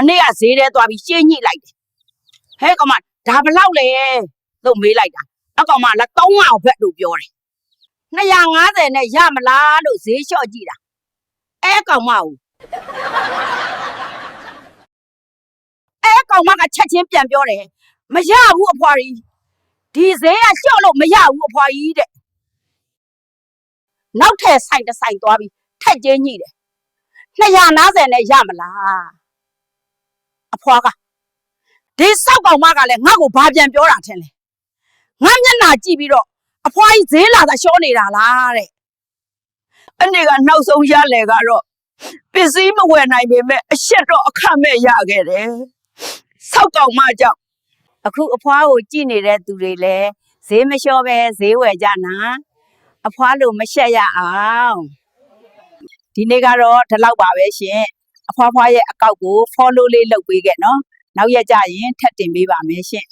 နေ့ကဈေးထဲသွားပြီးရှင်းညှိလိုက်တယ်ဟဲ့ကောင်မဒါဘလောက်လဲလို့မေးလိုက်တာအကောင်မလည်း300ဘက်လို့ပြောတယ်250နဲ့ရမလားလို့ဈေးလျှော့ကြည့်တာကောင်မကိုကောင်မကချက်ချင်းပြန်ပြောတယ်မရဘူးအဖွာကြီးဒီဈေးကလျှော့လို့မရဘူးအဖွာကြီးတဲ့နောက်ထပ်ဆိုင်တစ်ဆိုင်သွားပြီးထက်ကျင်းညှိတယ်250နဲ့ရမလားအဖွာကဒီစောက်ကောင်မကလည်းငါ့ကိုဘာပြန်ပြောတာထင်လဲငါမျက်နှာကြည့်ပြီးတော့အဖွာကြီးဈေးလာတာလျှော့နေတာလားတဲ့အနေကနောက်ဆုံးရလေကတော့ပစ္စည်းမဝယ်နိုင်ပေမဲ့အရှက်တော့အခမဲ့ရခဲ့တယ်စောက်ကောင်မကြောင့်အခုအဖွာကိုကြည့်နေတဲ့သူတွေလည်းဈေးမလျှော့ပဲဈေးဝယ်ကြနာအဖွာလိုမရှက်ရအောင်ဒီနေ့ကတော့ဒီလောက်ပါပဲရှင်အဖွာရဲ့အကောက်ကို follow လေးလုပ်ပေးခဲ့နော်နောက်ရက်ကြရင်ထပ်တင်ပေးပါမယ်ရှင်